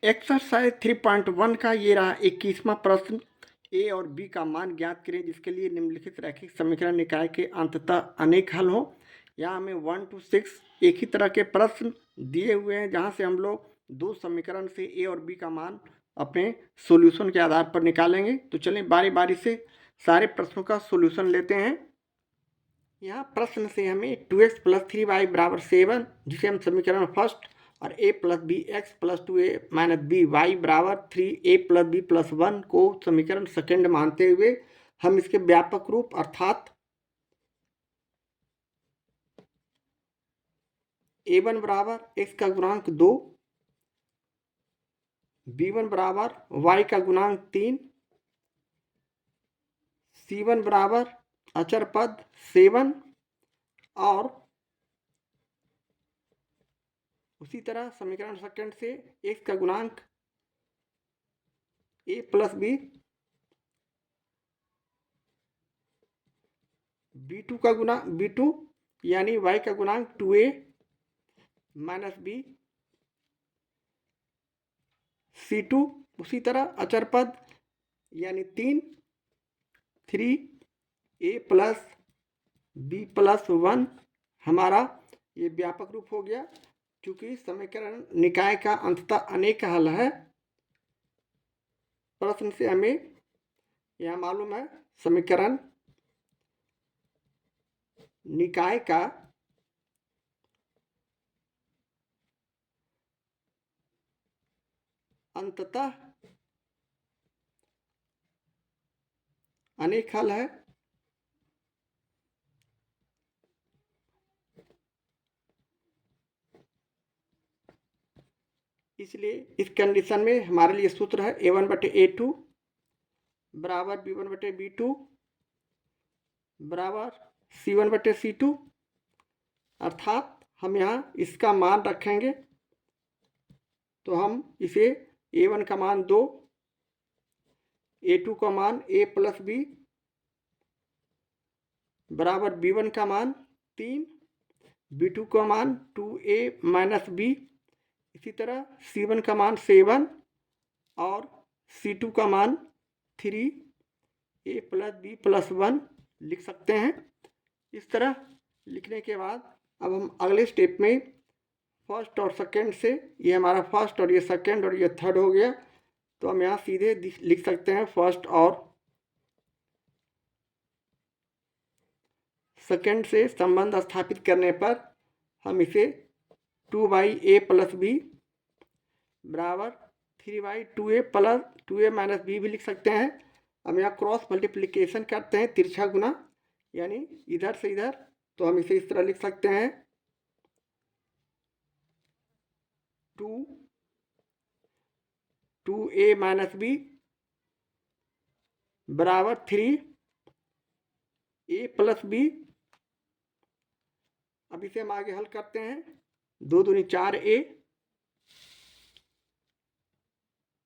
Exercise 3.1 का ये रहा 21वां प्रश्न। ए और बी का मान ज्ञात करें जिसके लिए निम्नलिखित रैखिक समीकरण निकाय के अंततः अनेक हल हो। यहाँ हमें 1 to 6 एक ही तरह के प्रश्न दिए हुए हैं जहाँ से हम लोग दो समीकरण से ए और बी का मान अपने सॉल्यूशन के आधार पर निकालेंगे। तो चलिए बारी बारी से सारे प्रश्नों का सॉल्यूशन लेते हैं। यहाँ प्रश्न से हमें 2x + 3y = 7 जिसे हम समीकरण फर्स्ट और a + bx + 2a - by = 3a + b + 1 को समीकरण सेकंड मानते हुए हम इसके व्यापक रूप अर्थात a1 = x का गुणांक 2, b1 = y का गुणांक 3, c1 = अचर पद 7 और उसी तरह समीकरण सेकंड से x का गुणांक a + b, b2 का गुणांक b2 यानी y का गुणांक 2a - b, c2 उसी तरह अचर पद यानी 3a + b + 1 हमारा ये व्यापक रूप हो गया। चूंकि समीकरण निकाय का अंततः अनेक हल है, प्रश्न से हमें यह मालूम है समीकरण निकाय का अंततः अनेक हल है। इसलिए इस कंडीशन में हमारे लिए सूत्र है a1/a2 = b1/b2 = c1/c2, अर्थात हम यहाँ इसका मान रखेंगे तो हम इसे a1 का मान 2, a2 का मान a + b बराबर b1 का मान 3, b2 का मान 2a - b, इसी तरह c1 का मान 7 और c2 का मान 3a + b + 1 लिख सकते हैं। इस तरह लिखने के बाद अब हम अगले स्टेप में फर्स्ट और सेकंड से, ये हमारा फर्स्ट और ये सेकंड और ये थर्ड हो गया, तो हम यहाँ सीधे लिख सकते हैं फर्स्ट और सेकंड से संबंध स्थापित करने पर हम इसे 2/a + b बराबर 3/2a + 2a - b भी लिख सकते हैं। हम यहाँ क्रॉस मल्टीप्लिकेशन करते हैं, तिरछा गुना यानी इधर से इधर, तो हम इसे इस तरह लिख सकते हैं 2a - b बराबर 3a + b। अब इसे हम आगे हल करते हैं, 2 दूनी 4a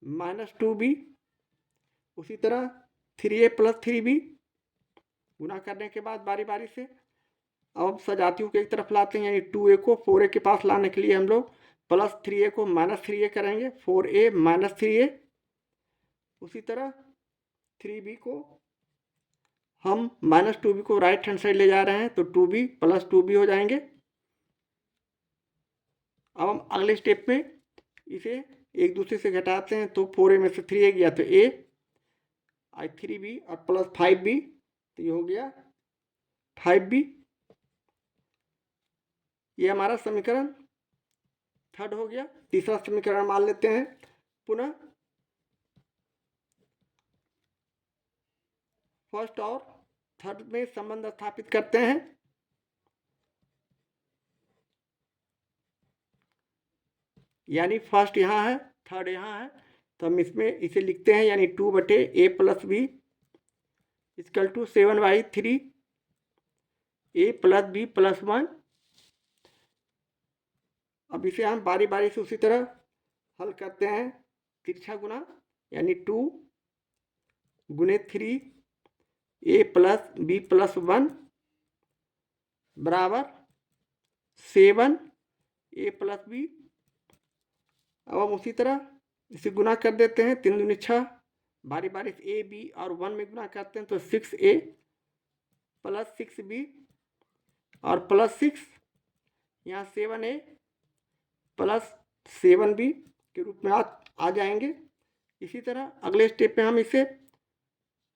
- 2b, उसी तरह 3a + 3b गुना करने के बाद बारी बारी से अब सजातियों को एक तरफ लाते हैं, यानी 2a को 4a के पास लाने के लिए हम लोग +3a को -3a करेंगे, 4a - 3a, उसी तरह 3b को हम -2b को राइट हैंड साइड ले जा रहे हैं तो 2b + 2b हो जाएंगे। अब हम अगले स्टेप में इसे एक दूसरे से घटाते हैं तो 4a में से 3a गया तो a, 3b और +5b, तो ये हो गया 5b। ये हमारा समीकरण थर्ड हो गया। तीसरा समीकरण मान लेते हैं पुनः फर्स्ट और थर्ड में संबंध स्थापित करते हैं। यानी फर्स्ट यहाँ है, थर्ड यहाँ है, तो हम इसमें इसे लिखते हैं यानी 2/a + b = 7/3 a + b + 1। अब इसे हम बारी बारी से उसी तरह हल करते हैं, तिरछा गुना यानी 2 × 3a + b + 1 बराबर 7a + b। अब हम उसी तरह इसे गुना कर देते हैं, 3 दूनी 6, बारी बारी से ए बी और 1 में गुना करते हैं तो 6a प्लस 6b और प्लस 6, यहाँ 7a प्लस 7b के रूप में आ जाएंगे। इसी तरह अगले स्टेप पे हम इसे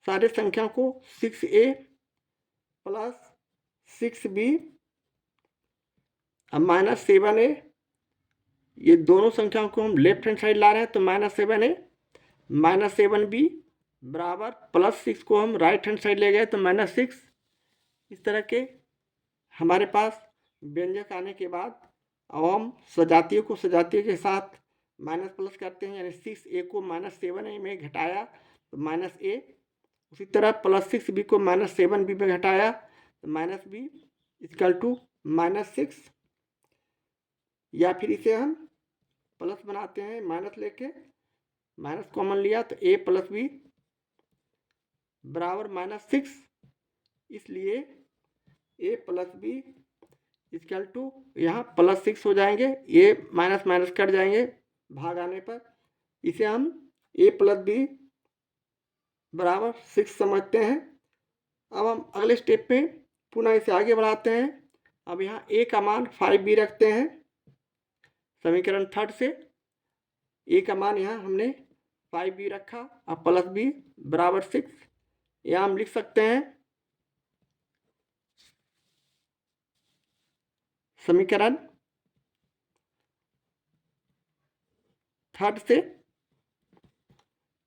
सारे संख्या को 6a प्लस 6b अब माइनस 7a, ये दोनों संख्याओं को हम लेफ्ट हैंड साइड ला रहे हैं तो -7a माइनस 7b बराबर प्लस 6 को हम राइट हैंड साइड ले गए तो -6। इस तरह के हमारे पास व्यंजक आने के बाद अब हम सजातीय को सजातीय के साथ माइनस प्लस करते हैं, यानी 6a को -7a में घटाया तो -a, उसी तरह प्लस 6b को -7b में घटाया तो -b इक्वल टू -6, या फिर इसे हम प्लस बनाते हैं, माइनस लेके माइनस कॉमन लिया तो a प्लस b बराबर -6, इसलिए a plus b equal to यहाँ +6 हो जाएंगे, ये माइनस माइनस कट जाएंगे भाग आने पर। इसे हम a प्लस b बराबर 6 समझते हैं। अब हम अगले स्टेप पे पुनः इसे आगे बढ़ाते हैं। अब यहाँ a का मान 5b रखते हैं समीकरण 3 से, a का मान यहाँ हमने 5b रखा, अब प्लस b बराबर 6, यहाँ हम लिख सकते हैं समीकरण 3 से,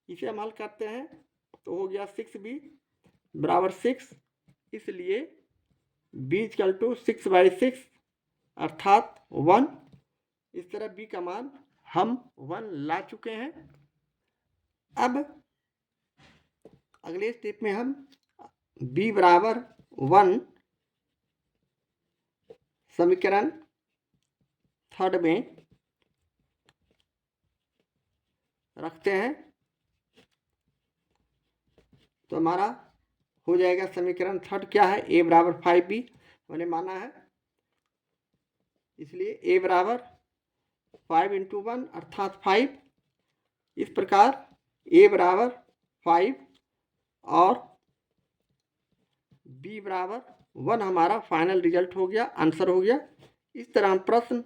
इसे हम हल करते हैं तो हो गया 6b बराबर 6, इसलिए b इक्वल टू 6/6 अर्थात 1। इस तरह b का मान हम 1 ला चुके हैं। अब अगले स्टेप में हम b बराबर 1 समीकरण 3 में रखते हैं तो हमारा हो जाएगा समीकरण 3 क्या है, a बराबर 5b मैंने माना है, इसलिए a बराबर 5 × 1 अर्थात 5। इस प्रकार a बराबर 5 और b बराबर 1 हमारा फाइनल रिजल्ट हो गया, आंसर हो गया। इस तरह हम प्रश्न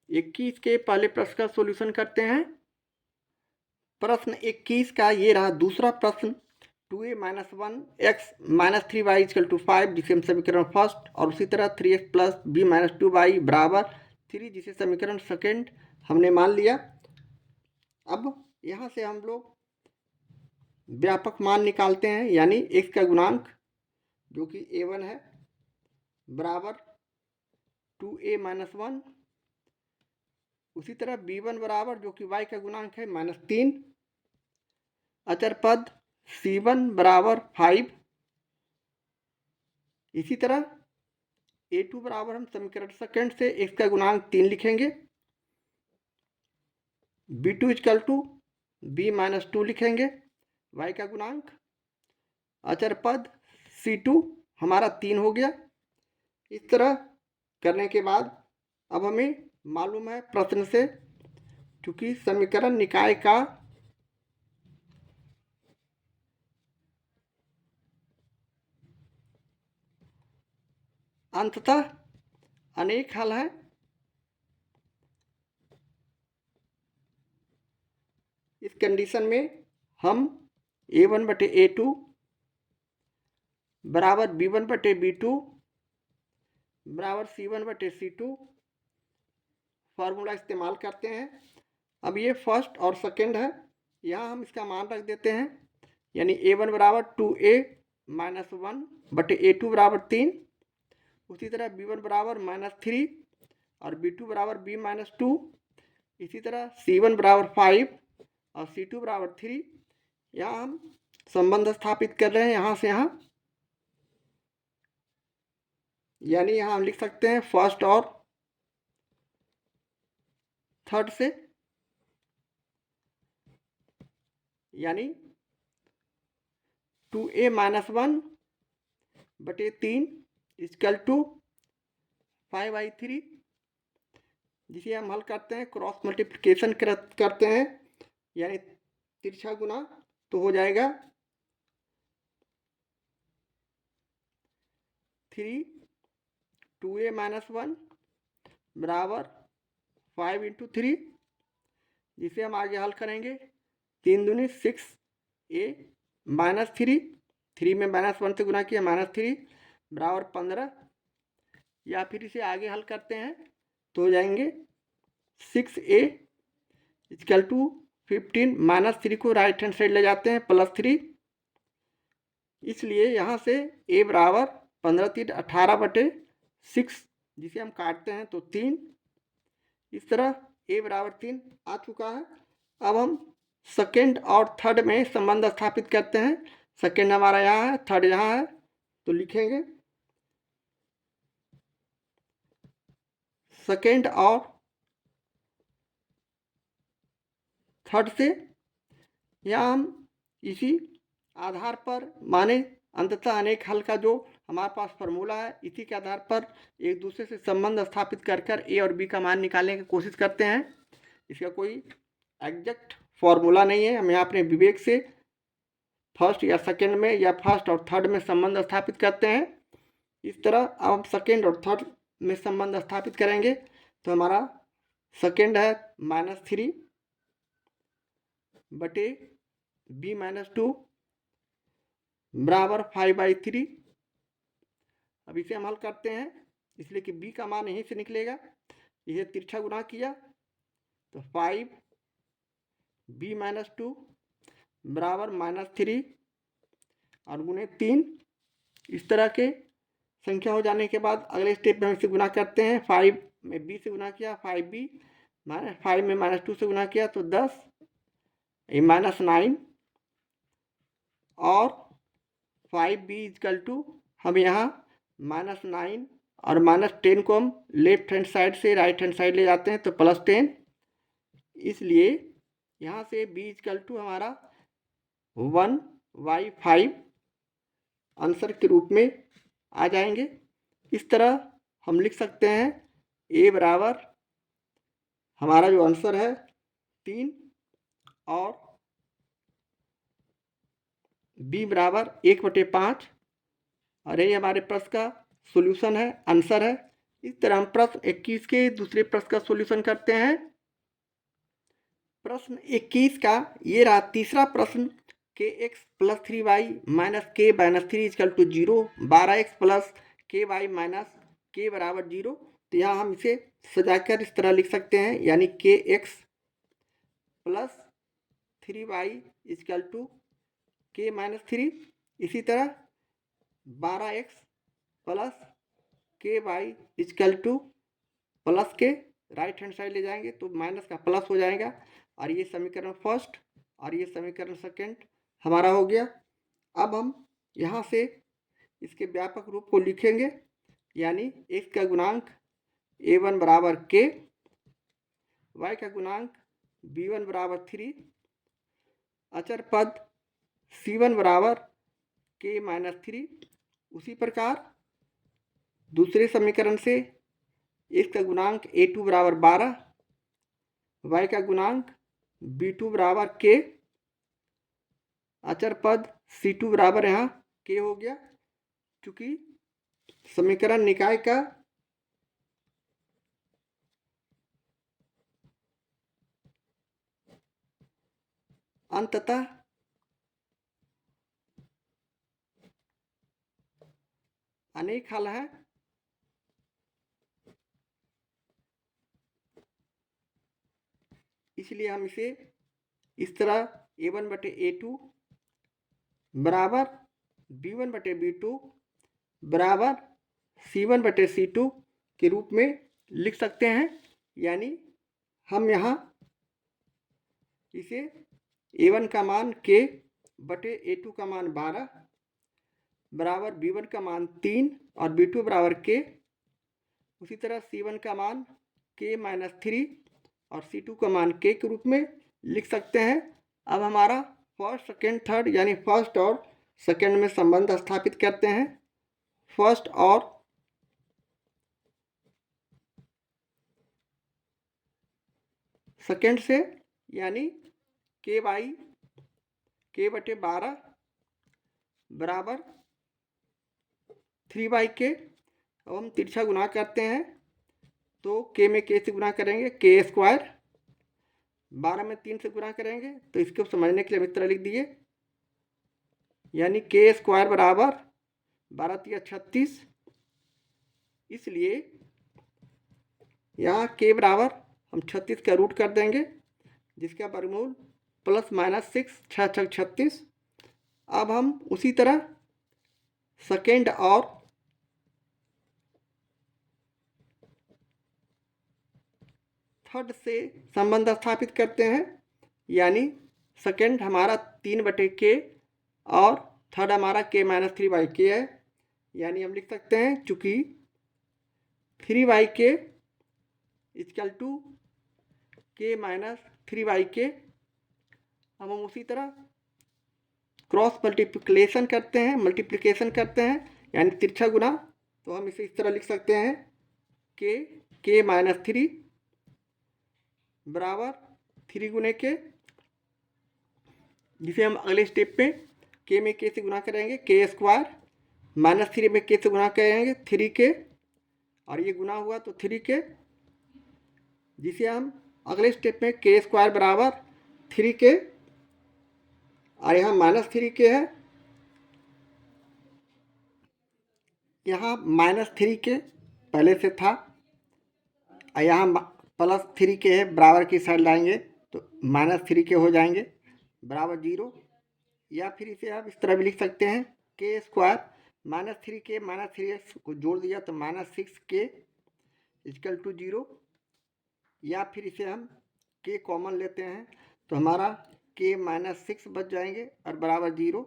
21 के पहले प्रश्न का सॉल्यूशन करते हैं। प्रश्न 21 का ये रहा दूसरा प्रश्न, 2a - 1 x - 3y = 5 जिसे हम समीकरण फर्स्ट, और उसी तरह 3x + b - 2y बराबर 3 जिसे समीकरण सेकेंड हमने मान लिया। अब यहाँ से हम लोग व्यापक मान निकालते हैं, यानी x का गुणांक जो कि a1 है बराबर 2a - 1, उसी तरह b1 बराबर जो कि y का गुणांक है -3, अचर पद c1 बराबर 5, इसी तरह a2 बराबर हम समीकरण सेकेंड से x का गुणांक 3 लिखेंगे, b2 इक्वल टू b - 2 लिखेंगे, y का गुणांक, अचर पद c2 हमारा 3 हो गया। इस तरह करने के बाद अब हमें मालूम है प्रश्न से, क्योंकि समीकरण निकाय का अंततः अनेक हल है। इस कंडीशन में हम a1/a2 बराबर b1/b2 बराबर c1/c2 फार्मूला इस्तेमाल करते हैं। अब ये फर्स्ट और सेकेंड है, यहाँ हम इसका मान रख देते हैं, यानी a1 बराबर 2a - 1/a2 बराबर 3, उसी तरह b1 बराबर -3 और b2 बराबर b - 2, इसी तरह c1 बराबर 5 और c2 बराबर 3। यहाँ हम संबंध स्थापित कर रहे हैं यहाँ से यहाँ, यानी यहाँ हम लिख सकते हैं फर्स्ट और थर्ड से, यानी 2a - 1/3 इक्वल टू 5/3, जिसे हम हल करते हैं क्रॉस मल्टीप्लिकेशन करते हैं, यानी तिरछा गुना, तो हो जाएगा 3 2a माइनस 1 बराबर 5 इंटू 3, जिसे हम आगे हल करेंगे। 3 दूनी 6a माइनस 3 में माइनस 1 से गुना किया, -3 बराबर 15, या फिर इसे आगे हल करते हैं तो हो जाएंगे 6a इक्वल टू 15, -3 को राइट हैंड साइड ले जाते हैं +3, इसलिए यहाँ से a बराबर 15 3 18/6, जिसे हम काटते हैं तो 3, इस तरह a बराबर 3 आ चुका है। अब हम सेकेंड और थर्ड में संबंध स्थापित करते हैं। सेकेंड हमारा यहाँ है, थर्ड यहाँ है, तो लिखेंगे सेकेंड और थर्ड से, यहाँ हम इसी आधार पर माने अंततः अनेक हल का जो हमारे पास फार्मूला है, इसी के आधार पर एक दूसरे से संबंध स्थापित कर कर ए और बी का मान निकालने की कोशिश करते हैं। इसका कोई एग्जैक्ट फार्मूला नहीं है, हम यहाँ अपने विवेक से फर्स्ट या सेकेंड में या फर्स्ट और थर्ड में संबंध स्थापित करते हैं। इस तरह अब हम सेकेंड और थर्ड में संबंध स्थापित करेंगे तो हमारा सेकेंड है -3 बटे b-2 बराबर 5/3। अब इसे हम हल करते हैं, इसलिए कि b का मान यहीं से निकलेगा, इसे तिरछा गुना किया तो 5b-2 बराबर -3 और गुने 3। इस तरह के संख्या हो जाने के बाद अगले स्टेप में हम इसे गुना करते हैं। 5 में b से गुना किया 5b, 5 में -2 से गुना किया तो 10, ये -9 और 5b इक्वल टू, हम यहाँ -9 और -10 को हम लेफ्ट हैंड साइड से राइट हैंड साइड ले जाते हैं तो +10, इसलिए यहाँ से b इक्वल टू हमारा 1/5 आंसर के रूप में आ जाएंगे। इस तरह हम लिख सकते हैं a बराबर हमारा जो आंसर है 3 और b बराबर 1/5, और ये हमारे प्रश्न का सॉल्यूशन है, आंसर है। इस तरह हम प्रश्न 21 के दूसरे प्रश्न का सॉल्यूशन करते हैं। प्रश्न 21 का ये रहा तीसरा प्रश्न, kx + 3y - k - 3 equal to 0, 12x + ky - k बराबर 0। तो यहाँ हम इसे सजाकर इस तरह लिख सकते हैं, यानी kx + 3y equal to k - 3, इसी तरह 12x + ky equal to +k, right hand side ले जाएंगे तो माइनस का प्लस हो जाएगा, और ये समीकरण फर्स्ट और ये समीकरण सेकेंड हमारा हो गया। अब हम यहाँ से इसके व्यापक रूप को लिखेंगे, यानी x का गुणांक a1 बराबर k, y का गुणांक b1 बराबर 3, अचर पद c1 बराबर k - 3। उसी प्रकार दूसरे समीकरण से x का गुणांक a2 बराबर 12, y का गुणांक b2 बराबर k, अचर पद c2 बराबर यहाँ k हो गया। चूंकि समीकरण निकाय का अंततः अनेक हल है, इसलिए हम इसे इस तरह a1/a2 बराबर b1/b2 बराबर c1/c2 के रूप में लिख सकते हैं। यानी हम यहाँ इसे a1 का मान k/a2 का मान 12 बराबर b1 का मान 3 और b2 बराबर k, उसी तरह c1 का मान k - 3 और c2 का मान k के रूप में लिख सकते हैं। अब हमारा फर्स्ट सेकेंड थर्ड यानी फर्स्ट और सेकेंड में संबंध स्थापित करते हैं। फर्स्ट और सेकेंड से, यानी के बटे 12 बराबर 3/k। अब हम तिरछा गुना करते हैं तो के में के से गुना करेंगे, के स्क्वायर, 12 में 3 से गुना करेंगे तो इसको समझने के लिए हम इस तरह लिख दिए, यानी के स्क्वायर बराबर 12 × 36। इसलिए यहाँ के बराबर हम 36 का रूट कर देंगे, जिसका वर्गमूल ±6, 6 × 36। अब हम उसी तरह सेकेंड और थर्ड से संबंध स्थापित करते हैं, यानी सेकेंड हमारा 3/k और थर्ड हमारा k-3/k है, यानी हम लिख सकते हैं चूँकि 3/k इक्वल टू k-3/k। अब हम उसी तरह क्रॉस मल्टीप्लिकेशन करते हैं, यानी तिरछा गुना, तो हम इसे इस तरह लिख सकते हैं k-3 बराबर 3 गुने के, जिसे हम अगले स्टेप पे के में के से गुना करेंगे, के स्क्वायर, -3 में के से गुना करेंगे 3k, और ये गुना हुआ तो 3k, जिसे हम अगले स्टेप में के स्क्वायर बराबर 3k, और यहाँ -3k है, यहाँ -3k पहले से था, और यहाँ +3k है, बराबर की साइड लाएंगे तो -3k हो जाएंगे बराबर 0, या फिर इसे आप इस तरह भी लिख सकते हैं के स्क्वायर -3k -3x को जोड़ दिया तो -6k इक्वल टू 0, या फिर इसे हम k कॉमन लेते हैं तो हमारा k -6 बच जाएंगे और बराबर 0।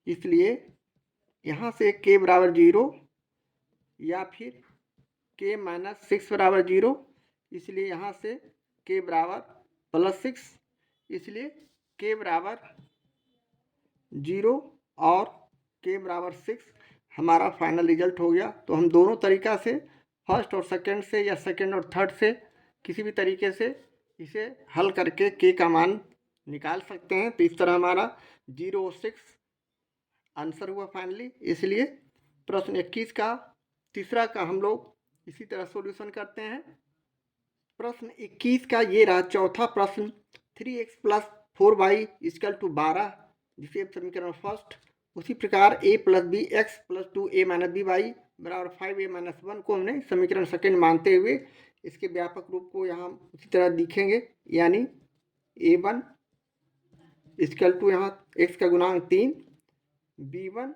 इसलिए यहाँ से k बराबर 0 या फिर k -6 बराबर 0, इसलिए यहाँ से k बराबर +6, इसलिए k बराबर 0 और k बराबर 6 हमारा फाइनल रिजल्ट हो गया। तो हम दोनों तरीका से, फर्स्ट और सेकंड से या सेकंड और थर्ड से, किसी भी तरीके से इसे हल करके k का मान निकाल सकते हैं। तो इस तरह हमारा 0 और 6 आंसर हुआ फाइनली। इसलिए प्रश्न 21 का तीसरा का हम लोग इसी तरह सॉल्यूशन करते हैं। प्रश्न 21 का ये रहा चौथा प्रश्न, 3x + 4y = 12, जिसे समीकरण फर्स्ट। उसी प्रकार a + bx + 2a - by बराबर 5a - 1 को हमने समीकरण सेकंड मानते हुए इसके व्यापक रूप को यहाँ उसी तरह लिखेंगे, यानी a1 = यहाँ x का गुणांक 3, b1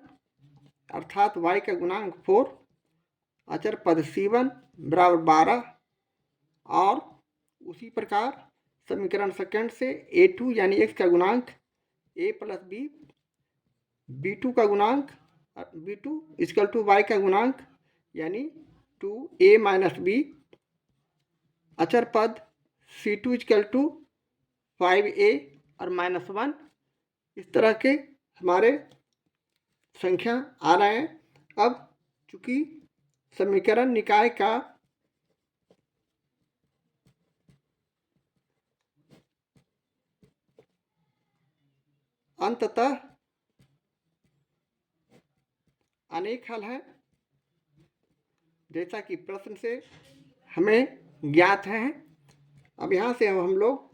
अर्थात y का गुणांक 4, अचर पद c1 बराबर 12, और उसी प्रकार समीकरण सेकंड से a2 यानी x का गुणांक a + b, b2 का गुणांक b2 = y का गुणांक यानी 2a - b, अचर पद c2 = 5a और -1। इस तरह के हमारे संख्या आ रहे हैं। अब चूंकि समीकरण निकाय का अंततः अनेक हल हैं, जैसा कि प्रश्न से हमें ज्ञात है। अब यहाँ से हम लोग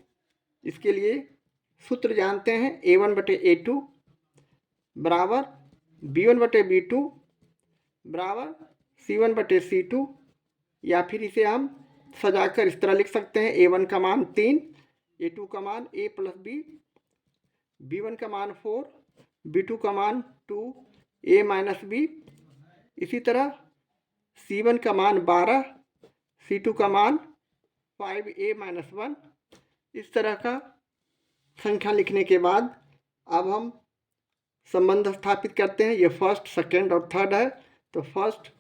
इसके लिए सूत्र जानते हैं, a1/a2 बराबर b1/b2 बराबर c1/c2, या फिर इसे हम सजाकर इस तरह लिख सकते हैं, a1 का मान 3, a2 का मान a + b, b1 का मान 4, b2 का मान 2a - b, इसी तरह c1 का मान 12, c2 का मान 5a - 1। इस तरह का संख्या लिखने के बाद अब हम संबंध स्थापित करते हैं। ये फर्स्ट, सेकंड और थर्ड है, तो फर्स्ट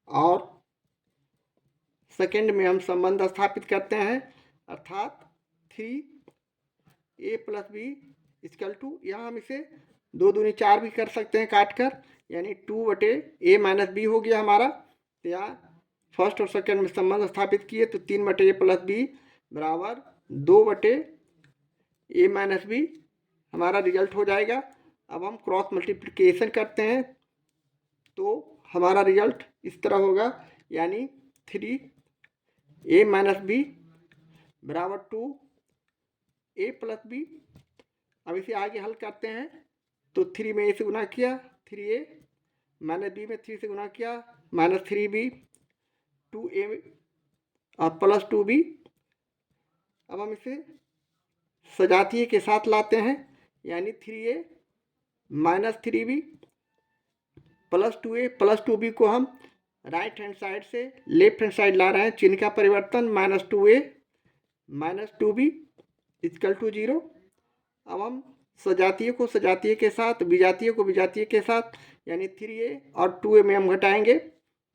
और सेकंड में हम संबंध स्थापित करते हैं, अर्थात 3a + b = यहाँ हम इसे 2 दूनी 4 भी कर सकते हैं काट कर, यानी 2/a - b हो गया हमारा। तो यहाँ फर्स्ट और सेकंड में संबंध स्थापित किए तो 3/a + b बराबर 2/a ए माइनस बी हमारा रिजल्ट हो जाएगा। अब हम क्रॉस मल्टीप्लिकेशन करते हैं तो हमारा रिजल्ट इस तरह होगा, यानी 3 ए माइनस बी बराबर 2 ए प्लस बी। अब इसे आगे हल करते हैं तो 3 में ए से गुना किया 3a माइनस बी में 3 से गुना किया -3b 2a और प्लस 2b। अब हम इसे सजातीय के साथ लाते हैं, यानी 3a minus 3b plus 2a plus 2b को हम राइट हैंड साइड से लेफ्ट हैंड साइड ला रहे हैं, चिन्ह का परिवर्तन -2a minus 2b equal to 0। अब हम सजातीय को सजातीय के साथ, विजातीय को विजातीय के साथ, यानी 3a और 2a में हम घटाएंगे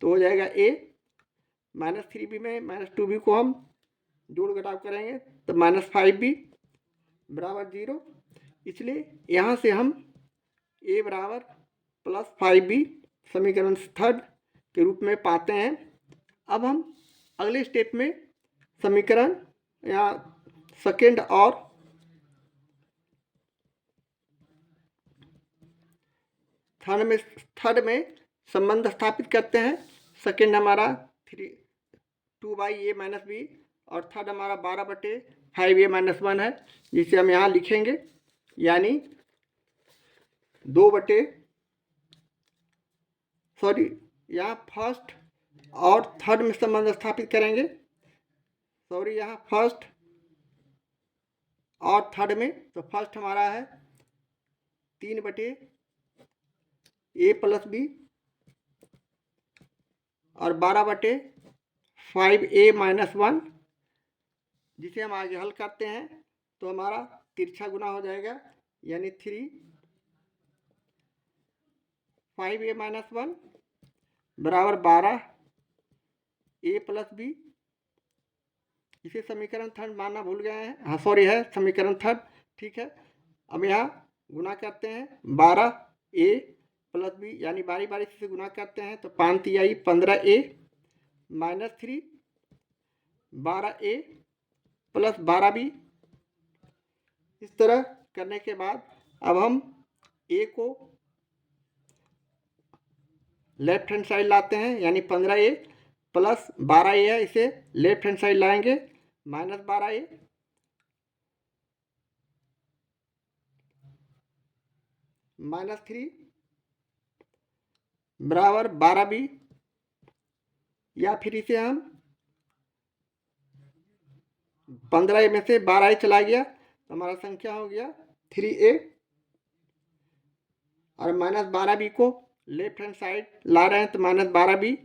तो हो जाएगा a -3b में -2b को हम जोड़ घटाव करेंगे तो -5b बराबर 0। इसलिए यहाँ से हम a बराबर +5b समीकरण थर्ड के रूप में पाते हैं। अब हम अगले स्टेप में समीकरण या सेकेंड और थर्ड में संबंध स्थापित करते हैं। सेकेंड हमारा 2/a माइनस बी और थर्ड हमारा 12/5a माइनस 1 है, जिसे हम यहाँ लिखेंगे, यानी यहाँ फर्स्ट और थर्ड में संबंध स्थापित करेंगे। यहाँ फर्स्ट और थर्ड में, तो फर्स्ट हमारा है 3/a प्लस बी और 12/5a माइनस 1, जिसे हम आगे हल करते हैं तो हमारा तिरछा गुना हो जाएगा, यानी 5a माइनस 1 बराबर 12a प्लस बी। इसे समीकरण थर्ड मानना भूल गए हैं, हाँ सॉरी है समीकरण थर्ड, ठीक है। अब यहाँ गुना करते हैं 12a प्लस बी, यानी बारी बारी से गुना करते हैं तो 5 तिहाई 15a minus 3 12a plus 12b। इस तरह करने के बाद अब हम a को लेफ्ट हैंड साइड लाते हैं, यानी 15a प्लस 12a है, इसे लेफ्ट हैंड साइड लाएंगे -12a माइनस 3 बराबर 12b, या फिर इसे हम 15a में से 12a चला गया तो हमारा संख्या हो गया 3a और -12b को लेफ्ट हैंड साइड ला रहे हैं तो -12b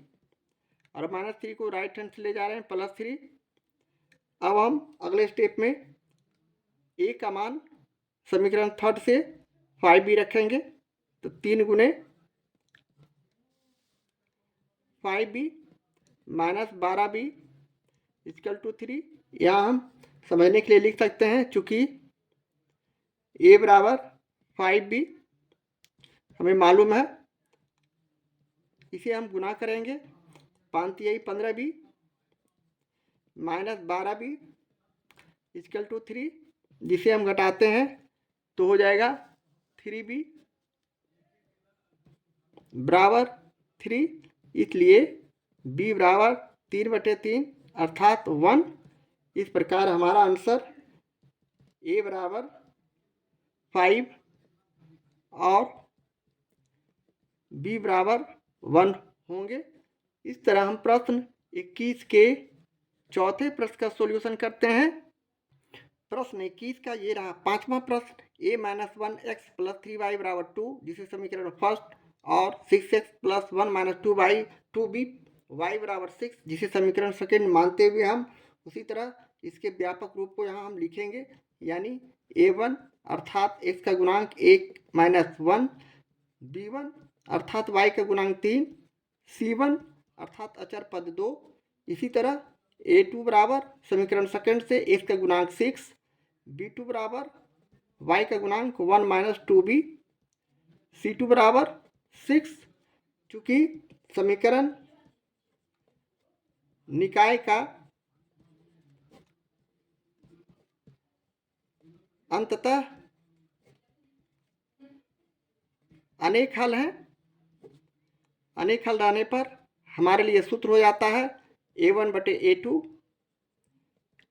और -3 को राइट हैंड से ले जा रहे हैं +3। अब हम अगले स्टेप में a का मान समीकरण थर्ड से 5b रखेंगे तो 3 गुने 5b minus 12b equal to 3। यहाँ हम समझने के लिए लिख सकते हैं, चूँकि a बराबर 5b हमें मालूम है, इसे हम गुना करेंगे 5 तिहाई 15b minus 12b equal to 3, जिसे हम घटाते हैं तो हो जाएगा 3b बराबर 3। इसलिए b बराबर 3/3 अर्थात 1। इस प्रकार हमारा आंसर a बराबर 5 और b बराबर 1 होंगे। इस तरह हम प्रश्न 21 के चौथे प्रश्न का सॉल्यूशन करते हैं। प्रश्न 21 का ये रहा पांचवा प्रश्न, a minus 1x plus 3y बराबर 2, जिसे समीकरण फर्स्ट, और 6x plus 1 minus 2b y बराबर 6, जिसे समीकरण सेकेंड मानते हुए हम उसी तरह इसके व्यापक रूप को यहाँ हम लिखेंगे, यानी a1 अर्थात x का गुणांक 1 माइनस 1, b1 अर्थात y का गुणांक 3, c1 अर्थात अचर पद 2। इसी तरह a2 बराबर समीकरण सेकेंड से x का गुणांक 6, b2 बराबर y का गुणांक 1 माइनस 2b, c2 बराबर 6। चूँकि समीकरण निकाय का अंततः अनेक हल हैं। अनेक हल रहने पर हमारे लिए सूत्र हो जाता है A1/A2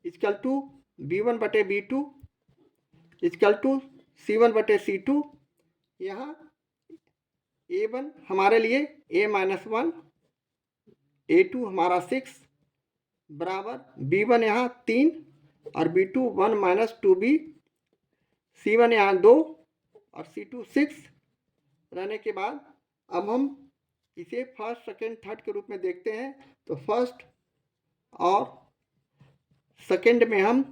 equal to B1/B2 equal to C1/C2। यहाँ A1 हमारे लिए A-1, A2 हमारा 6 बराबर B1 यहाँ 3 और B2 1 - 2B, C1 यहाँ 2 और C2 6 रहने के बाद अब हम इसे फर्स्ट, सेकेंड, थर्ड के रूप में देखते हैं। तो फर्स्ट और सेकेंड में हम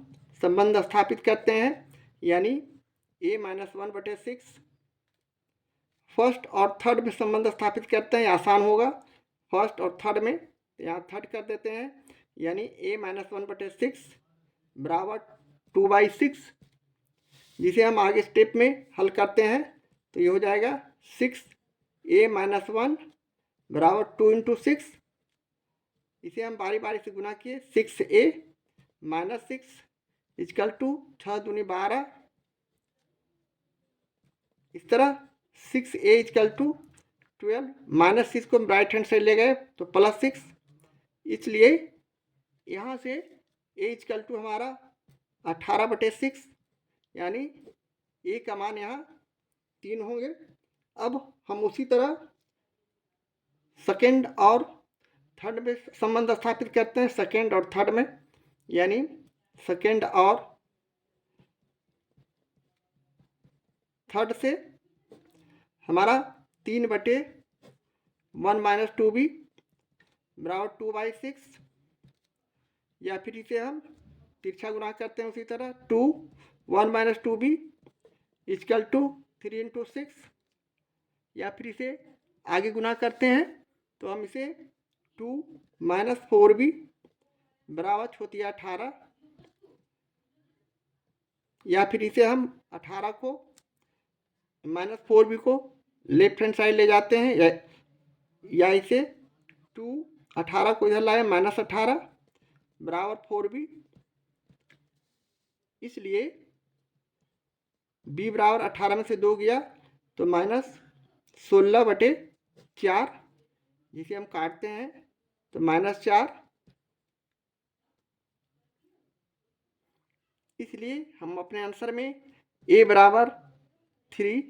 संबंध स्थापित करते हैं, यानी A-1/6। फर्स्ट और थर्ड में संबंध स्थापित करते हैं, आसान होगा। फर्स्ट और थर्ड में यहाँ थर्ड कर देते हैं, यानी A-1/6 बराबर 2/6, जिसे हम आगे स्टेप में हल करते हैं तो ये हो जाएगा 6A-1 बराबर 2 × 6। इसे हम बारी बारी से गुना किए, 6A - 6 इक्वल टू 6 दूनी 12। इस तरह 6A इक्वल टू 12 -6 को हम राइट हैंड साइड ले गए तो +6, इसलिए यहाँ से A इक्वल टू हमारा 18/6, यानी A का मान यहाँ 3 होंगे। अब हम उसी तरह सेकेंड और थर्ड में संबंध स्थापित करते हैं, सेकेंड और थर्ड में, यानी सेकेंड और थर्ड से हमारा 3/1 - 2B बराबर 2/6, या फिर इसे हम तिरछा गुना करते हैं उसी तरह 2 1 - 2B इक्वल टू 3 × 6, या फिर इसे आगे गुना करते हैं तो हम इसे 2 - 4B बराबर 18, या फिर इसे हम 18 को -4B को लेफ्ट हैंड साइड ले जाते हैं, या इसे 18 को इधर लाए -18 बराबर 4B, इसलिए B बराबर 18 में से 2 गया तो -16/4, जिसे हम काटते हैं तो -4, इसलिए हम अपने आंसर में A बराबर 3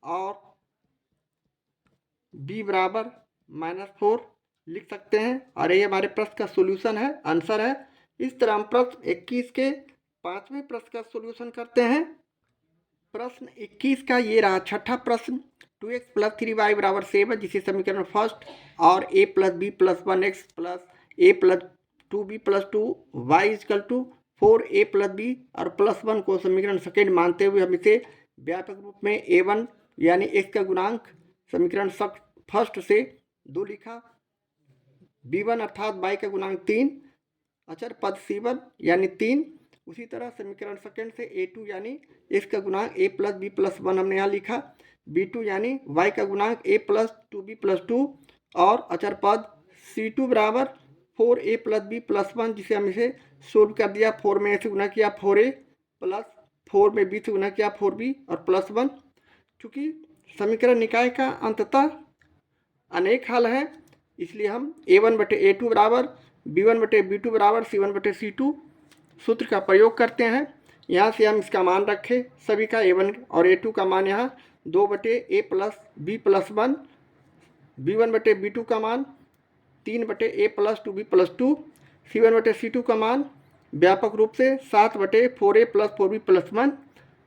और B बराबर -4 लिख सकते हैं, और ये हमारे प्रश्न का सोल्यूशन है, आंसर है। इस तरह हम प्रश्न 21 के 5वें प्रश्न का सोल्यूशन करते हैं। प्रश्न 21 का ये रहा छठा प्रश्न, 2x + 3y बराबर 7, जिसे समीकरण फर्स्ट और A + B + 1x + A + 2B + 2y equal to 4A + B और +1 को समीकरण सेकेंड मानते हुए हम इसे व्यापक रूप में A1 यानी x का गुणांक समीकरण फर्स्ट से 2 लिखा, B1 अर्थात y का गुणांक 3, अचर पद C1 यानी 3, उसी तरह समीकरण सेकेंड से A2 यानी x का गुणांक A + B + 1 हमने यहाँ लिखा, B2 यानी y का गुणांक A + 2B + 2 और अचर पद C2 बराबर 4A + B + 1, जिसे हम इसे सोल्व कर दिया। 4 में A से गुना किया 4A प्लस 4 में B से गुना किया 4B और +1। चूँकि समीकरण निकाय का अंततः अनेक हल है, इसलिए हम A1/A2 बराबर B1/B2 बराबर C1/C2 सूत्र का प्रयोग करते हैं। यहाँ से हम इसका मान रखें, सभी का A1 और A2 का मान यहाँ 2/A + B + 1, B1/B2 का मान 3/A + 2B + 2, C1/C2 का मान व्यापक रूप से 7/4A + 4B + 1।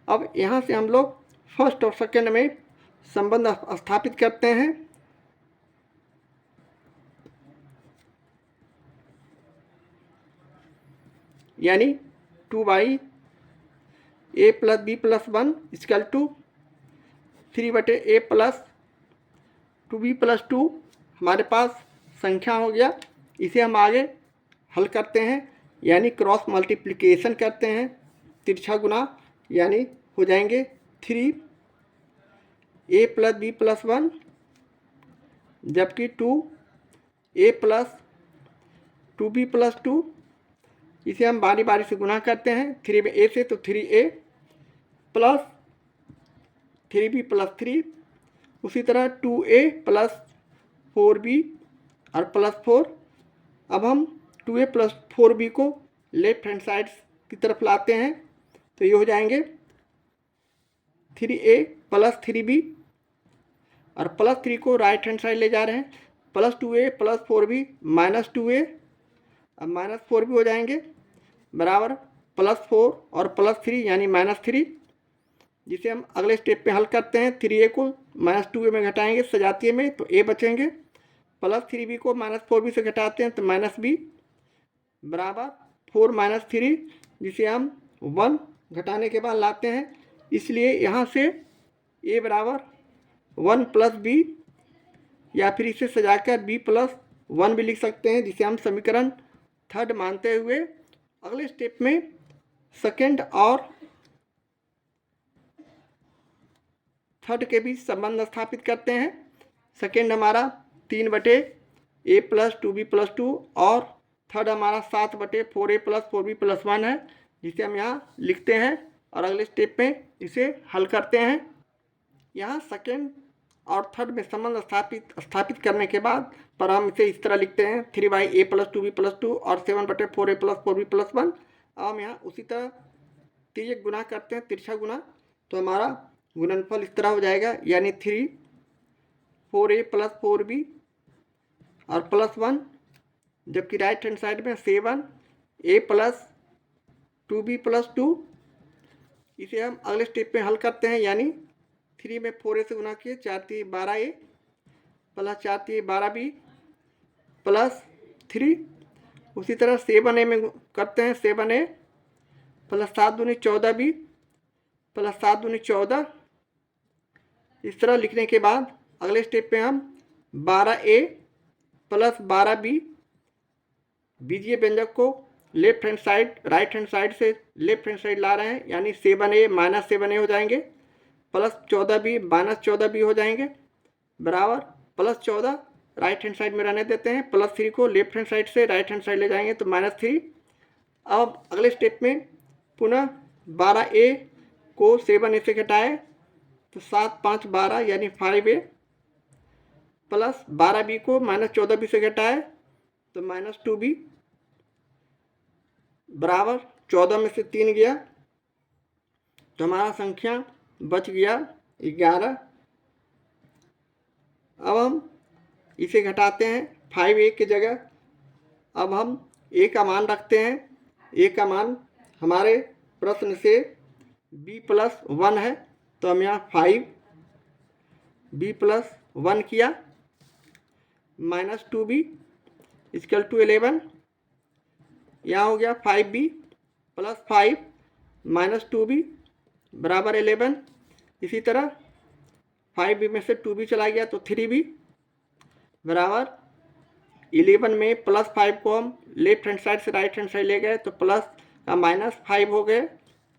अब यहाँ से हम लोग फर्स्ट और सेकेंड में संबंध स्थापित करते हैं, यानी 2/A + B + 1 equal to 3/A + 2B + 2 हमारे पास संख्या हो गया। इसे हम आगे हल करते हैं, यानी क्रॉस मल्टीप्लिकेशन करते हैं, तिरछा गुना, यानी हो जाएंगे 3A + B + 1 जबकि 2A + 2B + 2, इसे हम बारी बारी से गुना करते हैं। 3 में A से तो 3A प्लस 3b प्लस 3, उसी तरह 2a प्लस 4b और प्लस 4। अब हम 2a प्लस 4b को लेफ्ट हैंड साइड की तरफ लाते हैं तो ये हो जाएंगे 3a प्लस 3b और प्लस 3 को राइट हैंड साइड ले जा रहे हैं, plus 2a plus 4b minus 2a अब माइनस 4b हो जाएंगे बराबर प्लस 4 और प्लस 3 यानी माइनस 3, जिसे हम अगले स्टेप पे हल करते हैं। 3a को माइनस 2a में घटाएंगे सजातीय में तो a बचेंगे, प्लस 3b को माइनस 4b से घटाते हैं तो माइनस b बराबर 4 माइनस 3, जिसे हम 1 घटाने के बाद लाते हैं। इसलिए यहाँ से a बराबर 1 प्लस b या फिर इसे सजाकर b प्लस 1 भी लिख सकते हैं, जिसे हम समीकरण थर्ड मानते हुए अगले स्टेप में सेकेंड और थर्ड के बीच संबंध स्थापित करते हैं। सेकेंड हमारा 3/a प्लस 2b प्लस 2 और थर्ड हमारा 7/4a प्लस 4b प्लस 1 है, जिसे हम यहाँ लिखते हैं और अगले स्टेप में इसे हल करते हैं। यहाँ सेकेंड और थर्ड में संबंध स्थापित करने के बाद पर हम इसे इस तरह लिखते हैं 3/a प्लस 2b प्लस 2 और 7/4a प्लस 4b प्लस 1। अब हम यहाँ उसी तरह तिर्यक गुना करते हैं, तिरछा गुना, तो हमारा गुणनफल इस तरह हो जाएगा यानी 3 4a प्लस 4b और प्लस 1, जबकि राइट हैंड साइड में 7a प्लस 2b प्लस 2। इसे हम अगले स्टेप में हल करते हैं यानी 3 में 4a से गुना किए 4 3 12a प्लस 4 3 12b प्लस 3। उसी तरह 7a में करते हैं 7a प्लस 7 दूनी 14b प्लस 7 दूनी 14। इस तरह लिखने के बाद अगले स्टेप पे हम 12a प्लस 12b बीजीय व्यंजक को left hand side right hand side से लेफ्ट हैंड साइड ला रहे हैं यानी 7a माइनस 7a हो जाएंगे प्लस 14b माइनस 14b हो जाएंगे बराबर प्लस 14 राइट हैंड साइड में रहने देते हैं, प्लस 3 को लेफ्ट हैंड साइड से राइट हैंड साइड ले जाएंगे तो माइनस 3। अब अगले स्टेप में पुनः 12a को 7a से घटाए तो 7 5 12 यानी 5a प्लस 12b को माइनस 14b से घटाए तो माइनस 2b बराबर 14 में से 3 गया तो हमारा संख्या बच गया 11। अब हम इसे घटाते हैं 5a की जगह, अब हम a का मान रखते हैं। a का मान हमारे प्रश्न से b प्लस 1 है तो हम यहाँ 5b प्लस 1 किया माइनस 2b इक्वल टू 11। यहाँ हो गया 5b प्लस 5 माइनस 2b बराबर 11। इसी तरह 5b में से 2b चला गया तो 3b बराबर 11 में प्लस 5 को हम लेफ्ट हैंड साइड से राइट हैंड साइड ले गए तो प्लस का माइनस 5 हो गए।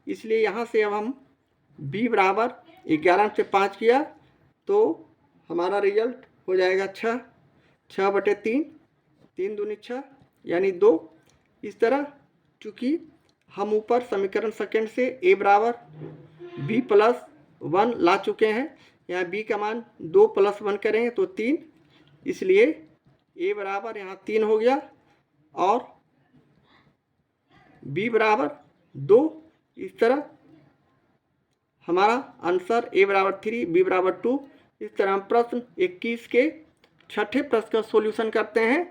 इसलिए यहाँ से अब हम b बराबर 11 से 5 किया तो हमारा रिजल्ट हो जाएगा 6 6/3 3 दूनी 6 यानी 2। इस तरह चूँकि हम ऊपर समीकरण सेकेंड से a बराबर b प्लस 1 ला चुके हैं, यहाँ b का मान 2 प्लस 1 करेंगे तो 3, इसलिए a बराबर यहाँ 3 हो गया और b बराबर 2। इस तरह हमारा आंसर a बराबर 3 b बराबर 2। इस तरह हम प्रश्न 21 के छठे प्रश्न का सॉल्यूशन करते हैं।